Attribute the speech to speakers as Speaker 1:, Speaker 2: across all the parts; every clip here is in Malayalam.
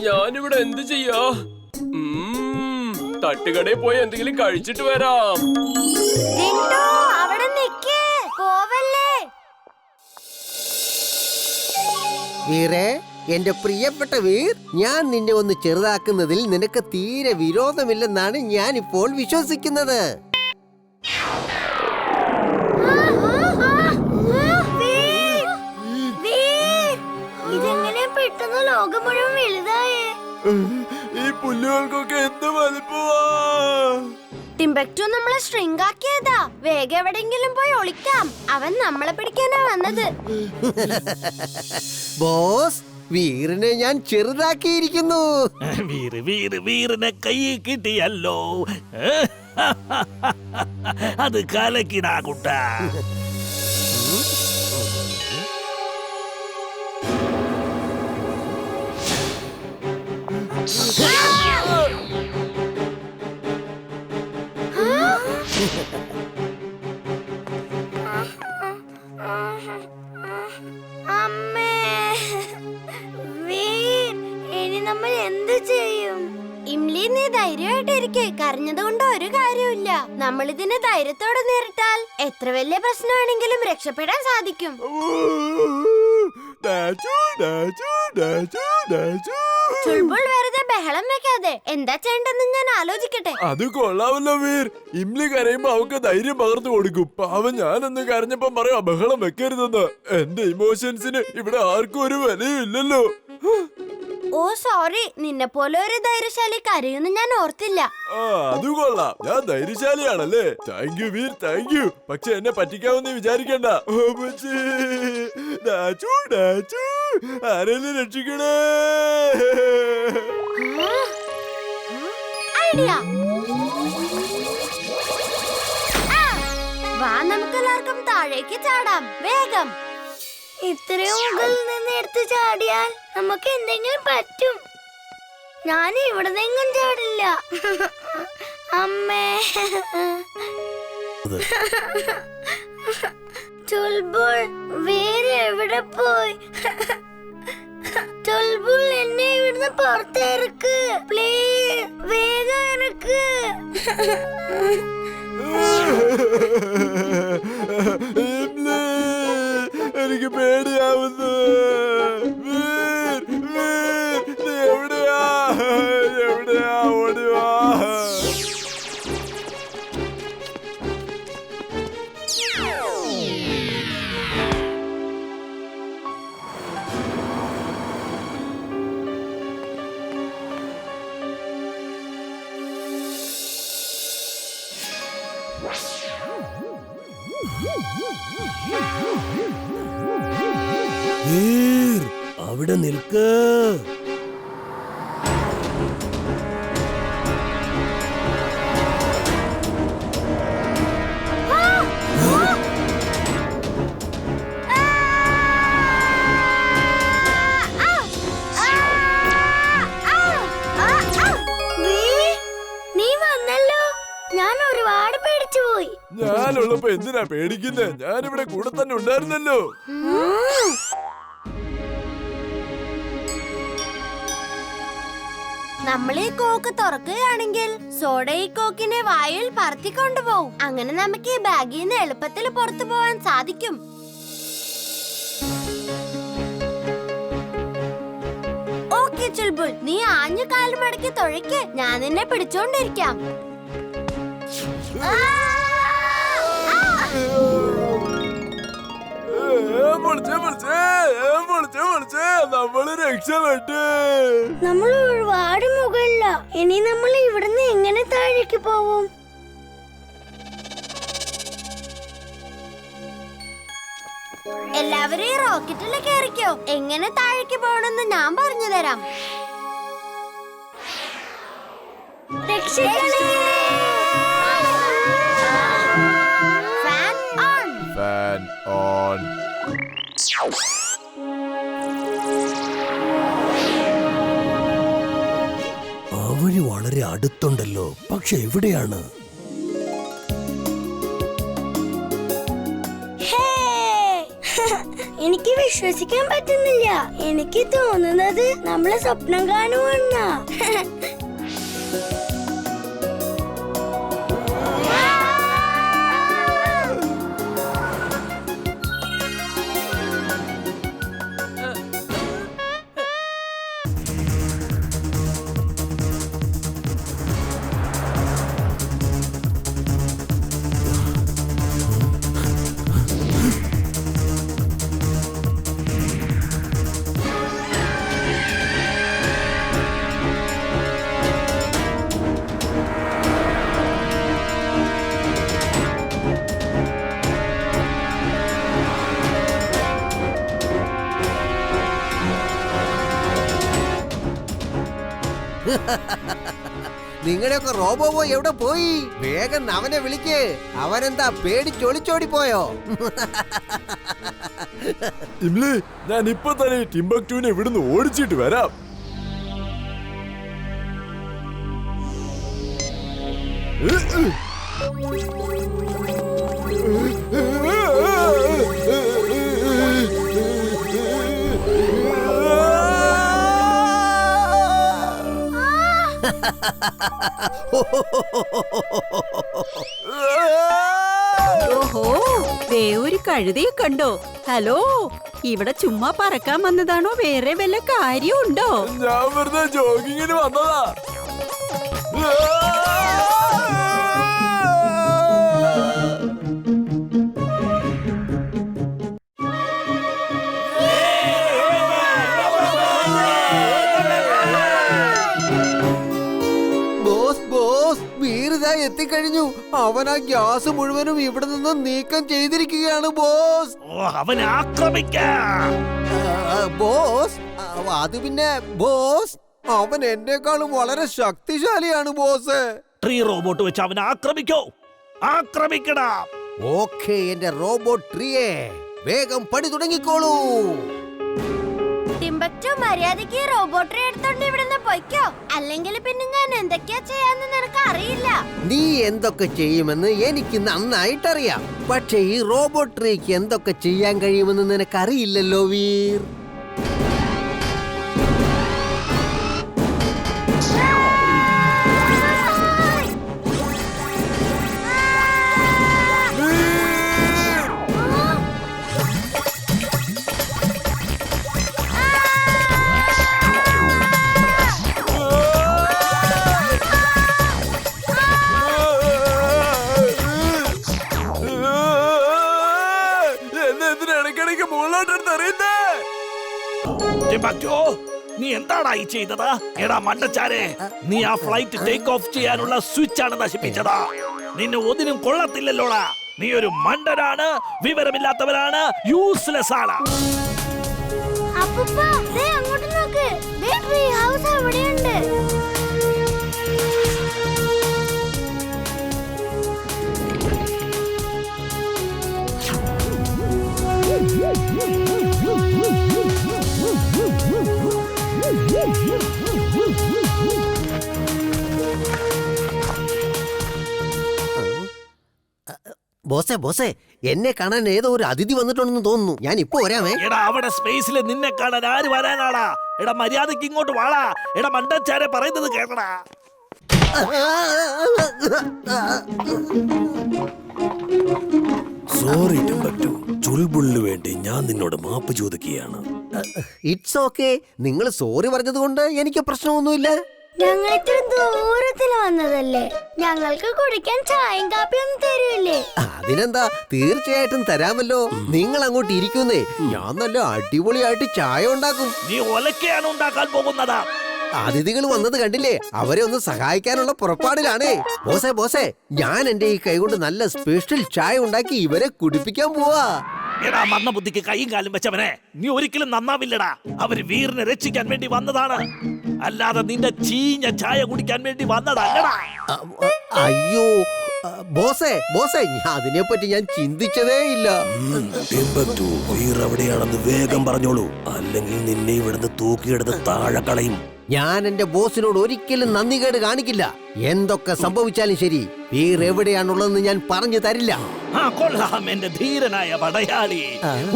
Speaker 1: ഞാനിവിടെ എന്ത് ചെയ്യാ? തട്ടുകടയിൽ പോയി എന്തെങ്കിലും കഴിച്ചിട്ട് വരാം.
Speaker 2: വീരേ, എന്റെ പ്രിയപ്പെട്ട വീർ, ഞാൻ നിന്നെ ഒന്ന് ചെറുതാക്കുന്നതിൽ നിനക്ക് തീരെ വിരോധമില്ലെന്നാണ് ഞാൻ ഇപ്പോൾ വിശ്വസിക്കുന്നത്.
Speaker 3: ഇതെങ്ങനെ പെട്ടെന്ന് ലോകം മുഴുവൻ വലുതായേ?
Speaker 1: ഈ പുല്ലുകൾക്കൊക്കെ എന്ത് വലുപ്പമാ!
Speaker 3: ടിംബക്ടു നമ്മളെ സ്ട്രിംഗ് ആക്കിയതാ. വേഗം എവിടെയെങ്കിലും പോയി ഒളിക്കാം. അവൻ നമ്മളെ പിടിക്കാനാ വന്നത്.
Speaker 2: ബോസ്, വീറിനെ ഞാൻ ചെറുതാക്കിയിരിക്കുന്നു.
Speaker 4: വീറിനെ കൈ കിട്ടിയല്ലോ. അത് കലക്കിടാ കുട്ടാ.
Speaker 3: അമ്മേ, വീർ, ഇനി നമ്മൾ എന്ത് ചെയ്യും? ഇംലി, നീ ധൈര്യമായിട്ടിരിക്കെ. കരഞ്ഞതുകൊണ്ട് ഒരു കാര്യമില്ല. നമ്മൾ ഇതിനെ ധൈര്യത്തോടെ നേരിട്ടാൽ എത്ര വലിയ പ്രശ്നമാണെങ്കിലും രക്ഷപ്പെടാൻ സാധിക്കും. ചുൾബുൾ, വെറുതെ ബഹളം വെക്കാതെ എന്താ ചെയ്യേണ്ടെന്ന് ഞാൻ ആലോചിക്കട്ടെ.
Speaker 1: അത് കൊള്ളാമല്ലോ വീർ. ഇംലി കരയുമ്പോ അവക്ക് ധൈര്യം പകർന്നു കൊടുക്കും. പാവം ഞാനൊന്ന് കരഞ്ഞപ്പോ പറയാ ബഹളം വെക്കരുതെന്ന്. എന്റെ ഇമോഷൻസിന് ഇവിടെ ആർക്കും ഒരു വിലയും ഇല്ലല്ലോ.
Speaker 3: ഓ സോറി, നിന്നെ പോലെ ഒരു ധൈര്യശാലി കരയുന്നു ഞാൻ ഓർത്തില്ല.
Speaker 1: അത് കൊള്ളാം. ഞാൻ ധൈര്യശാലിയാണല്ലേ? Thank you Veer, thank you. പക്ഷെ എന്നെ പറ്റിക്കാമെന്ന് വിചാരിക്കണ്ട. ആരെങ്കിലും രക്ഷിക്കണേ.
Speaker 3: ഐഡിയ. വാ, നമുക്കെല്ലാവർക്കും താഴേക്ക് ചാടാം. വേഗം. ഇത്രയും മുകളിൽ നിന്ന് എടുത്ത് ചാടിയാൽ നമുക്ക് എന്തെങ്കിലും പറ്റും. ഞാൻ ഇവിടെ നിന്നും ചാടില്ല. അമ്മേ. ചുൾബുൾ, വേറെ എവിടെ പോയി? ചുൾബുൾ, എന്നെ ഇവിടുന്ന് പുറത്തിറക്ക് പ്ലീസ്. വേഗം ഇറക്ക്.
Speaker 1: എനിക്ക് പേടിയാവുന്നു. എവിടെയാ ഓടിവാ.
Speaker 4: അവിടെ നിൽക്ക്.
Speaker 3: നീ വന്നല്ലോ. ഞാൻ ഒരുപാട് പേടിച്ചു പോയി.
Speaker 1: ഞാനുള്ളപ്പോ എന്തിനാ പേടിക്കുന്നേ? ഞാനിവിടെ കൂടെ തന്നെ ഉണ്ടായിരുന്നല്ലോ.
Speaker 3: നമ്മൾ ഈ കോക്ക് തുറക്കുകയാണെങ്കിൽ സോഡ ഈ കോക്കിനെ വായിൽ പറത്തിക്കൊണ്ടുപോകും. അങ്ങനെ നമുക്ക് ഈ ബാഗിൽ നിന്ന് എളുപ്പത്തിൽ പുറത്തു പോവാൻ സാധിക്കും. ഓക്കെ ചുൾബുൾ, നീ ആഞ്ഞു കാല് മടക്കി തുഴയ്ക്ക്. ഞാൻ നിന്നെ പിടിച്ചോണ്ടിരിക്കാം.
Speaker 1: നമ്മള് രക്ഷപ്പെട്ടു.
Speaker 3: നമ്മൾ ഒരുപാട് മുകളില. ഇനി നമ്മൾ ഇവിടുന്ന് എങ്ങനെ താഴേക്ക് പോവും? എല്ലാവരും ഈ റോക്കറ്റിൽ കയറിക്കോ. എങ്ങനെ താഴേക്ക് പോകണമെന്ന് ഞാൻ പറഞ്ഞു തരാം.
Speaker 1: Fan on.
Speaker 4: വഴി വളരെ അടുത്തുണ്ടല്ലോ, പക്ഷെ എവിടെയാണ്?
Speaker 3: എനിക്ക് വിശ്വസിക്കാൻ പറ്റുന്നില്ല. എനിക്ക് തോന്നുന്നത് നമ്മള് സ്വപ്നം കാണുമെന്നാ.
Speaker 2: നിങ്ങളുടെയൊക്കെ റോബോ ബോയ് എവിടെ പോയി? വേഗം അവനെ വിളിക്ക്. അവനെന്താ പേടിച്ചൊളിച്ചോടി പോയോ?
Speaker 1: ഇംലി, ഞാൻ ഇപ്പൊ തന്നെ ടിംബക്ടുവിനെ ഇവിടുന്ന് ഓടിച്ചിട്ട് വരാം.
Speaker 5: ഓഹോ, ദേ ഒരു കഴുതയെ കണ്ടോ? ഹലോ, ഇവിടെ ചുമ്മാ പറക്കാൻ വന്നതാണോ? വേറെ വല്ല കാര്യമുണ്ടോ?
Speaker 1: ഞാൻ വെറുതെ ജോഗിങ്ങിന് വന്നതാ.
Speaker 2: എത്തിക്കഴിഞ്ഞു. അവൻ ആ ഗ്യാസ് മുഴുവനും ഇവിടെ നിന്ന് നീക്കം ചെയ്തിരിക്കുകയാണ് ബോസ്.
Speaker 4: അവനെ ആക്രമിക്കാം.
Speaker 2: ബോസ്, അത് പിന്നെ ബോസ്, അവൻ എന്നെക്കാളും വളരെ ശക്തിശാലിയാണ് ബോസ്.
Speaker 4: ട്രീ റോബോട്ട് വെച്ച് അവനെ ആക്രമിക്കോ. ആക്രമിക്കടാ.
Speaker 2: ഓക്കേ, എന്റെ റോബോട്ട് ട്രീയെ വേഗം പണി തുടങ്ങിക്കോളൂ.
Speaker 3: ടിംബക്ടു, മര്യാദയ്ക്ക് റോബോട്ടറെ എടുത്തോണ്ട് ഇവിടുന്ന് പൊയ്ക്കോ. അല്ലെങ്കിൽ പിന്നെ ഞാൻ എന്തൊക്കെയാ ചെയ്യാന്ന് നിനക്ക് അറിയില്ല.
Speaker 2: നീ എന്തൊക്കെ ചെയ്യുമെന്ന് എനിക്ക് നന്നായിട്ടറിയാം. പക്ഷേ ഈ റോബോട്ട് ട്രീക്ക് എന്തൊക്കെ ചെയ്യാൻ കഴിയുമെന്ന് നിനക്കറിയില്ലല്ലോ വീർ.
Speaker 4: നീ എന്താടാ ഈ ചെയ്തത്? എടാ മണ്ടച്ചാരെ, നീ ആ ഫ്ലൈറ്റ് ടേക്ക് ഓഫ് ചെയ്യാനുള്ള സ്വിച്ച് ആണ് നശിപ്പിച്ചതാ. നിന്നെ ഒന്നിനും കൊള്ളത്തില്ലല്ലോടാ. നീ ഒരു മണ്ടനാണ്, വിവരമില്ലാത്തവനാണ്, യൂസ്ലെസ് ആണ്.
Speaker 3: അങ്ങോട്ട് നോക്ക്, ട്രീ ഹൗസ് അവിടെയുണ്ട്.
Speaker 2: ബോസേ ബോസേ, എന്നെ കാണാൻ ഏതോ ഒരു അതിഥി വന്നിട്ടുണ്ടെന്ന് തോന്നുന്നു. ഞാൻ ഇപ്പൊ വരാമേ.
Speaker 4: എടാ, അവിടെ സ്പേസിൽ നിന്നെ കാണാൻ ആര് വരാനാടാ? എടാ, മര്യാദക്ക് ഇങ്ങോട്ട് വാടാ. എടാ മണ്ടച്ചാരെ, പറയുന്നത് കേൾക്കടാ. സോറി ടിംബക്ടു, ചുൾബുളിന് വേണ്ടി ഞാൻ നിന്നോട് മാപ്പ് ചോദിക്കുകയാണ്.
Speaker 2: It's okay. നിങ്ങൾ സോറി പറഞ്ഞത് കൊണ്ട് എനിക്ക് പ്രശ്നമൊന്നുമില്ല.
Speaker 3: ഞങ്ങൾ ഇത്ര ദൂരത്തിൽ വന്നതല്ലേ, ഞങ്ങൾക്ക് കുടിക്കാൻ ചായയും കാപ്പിയൊന്നും തരൂല്ലേ?
Speaker 2: അതിനെന്താ, തീർച്ചയായിട്ടും തരാമല്ലോ. നിങ്ങൾ അങ്ങോട്ട് ഇരിക്കുന്നേ, ഞാൻ നല്ല അടിപൊളിയായിട്ട് ചായ ഉണ്ടാക്കും.
Speaker 4: നീ ഒലക്കയാണ് ഉണ്ടാക്കാൻ പോകുന്നതാ.
Speaker 2: അതിഥികൾ വന്നത് കണ്ടില്ലേ, അവരെ ഒന്ന് സഹായിക്കാനുള്ള പുറപ്പാടിലാണേ. ബോസേ ബോസേ, ഞാൻ എന്റെ ഈ കൈകൊണ്ട് നല്ല സ്പെഷ്യൽ ചായ ഉണ്ടാക്കി ഇവരെ കുടിപ്പിക്കാൻ പോവാ.
Speaker 4: എടാ മന്ദബുദ്ധിക്ക് കൈയും കാലും വെച്ചവനെ, നീ ഒരിക്കലും നന്നാവില്ലടാ. അവര് വീറിനെ രക്ഷിക്കാൻ വേണ്ടി വന്നതാണ്, അല്ലാതെ നിന്റെ ചീഞ്ഞ ചായ കുടിക്കാൻ വേണ്ടി വന്നതല്ലടാ.
Speaker 2: അയ്യോ ബോസേ ബോസേ, അതിനെപ്പറ്റി ഞാൻ ചിന്തിച്ചതേ ഇല്ല.
Speaker 4: വീർ എവിടെയാണെന്ന് വേഗം പറഞ്ഞോളൂ, അല്ലെങ്കിൽ നിന്നെ ഇവിടുന്ന് തൂക്കിയെടുത്ത് താഴെ കളയും.
Speaker 2: ഞാൻ എന്റെ ബോസിനോട് ഒരിക്കലും നന്ദികേട് കാണിക്കില്ല. എന്തൊക്കെ സംഭവിച്ചാലും ശരി, വീർ എവിടെയാണുള്ളതെന്ന് ഞാൻ പറഞ്ഞു തരില്ല.
Speaker 4: ആ കൊള്ളാം എന്റെ ധീരനായ പടയാളി.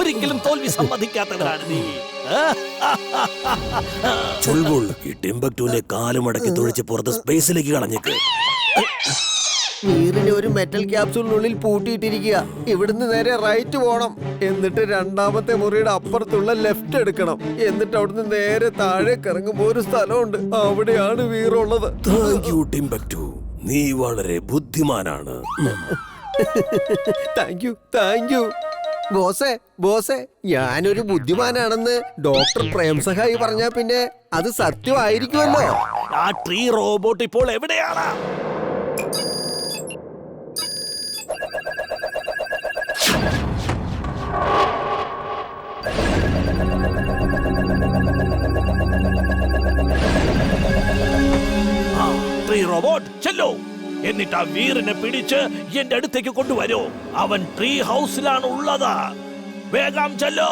Speaker 4: ഒരിക്കലും തോൽവി സമ്മതിക്കാത്തവരാണ് നീ.
Speaker 6: ചുൾബുൾ, ഈ ടിംബക്ടുവിന്റെ കാലുമടക്കി തുഴിച്ച് പുറത്ത് സ്പേസിലേക്ക് കളഞ്ഞേക്ക്.
Speaker 2: വീറിനെ ഒരു മെറ്റൽ ക്യാപ്സൂളിനുള്ളിൽ പൂട്ടിയിട്ടിരിക്കുക. ഇവിടുന്ന് നേരെ റൈറ്റ് പോണം, എന്നിട്ട് രണ്ടാമത്തെ മുറിയുടെ അപ്പുറത്തുള്ള ലെഫ്റ്റ് എടുക്കണം. എന്നിട്ട് അവിടുന്ന് നേരെ താഴേക്ക് ഇറങ്ങുമ്പോ ഒരു സ്ഥലമുണ്ട്, അവിടെയാണ് വീറുള്ളത്.
Speaker 6: താങ്ക് യു ടിംബക്ടു, നീ വളരെ ബുദ്ധിമാനാണ്.
Speaker 2: Thank you, thank you. ബോസേ, ബോസേ, ഞാനൊരു ബുദ്ധിമാനാണെന്ന് ഡോക്ടർ പ്രേം സഹായി പറഞ്ഞാ പിന്നെ അത് സത്യമായിരിക്കുമല്ലോ.
Speaker 4: ആ ട്രീ റോബോട്ട് ഇപ്പോൾ എവിടെയാണ്? ട്രീ റോബോട്ട് ചെല്ലോ, എന്നിട്ട് ആ വീറിനെ പിടിച്ച് എന്റെ അടുത്തേക്ക് കൊണ്ടുവരൂ. അവൻ ട്രീ ഹൗസിലാണ് ഉള്ളത്. വേഗം ചെല്ലോ.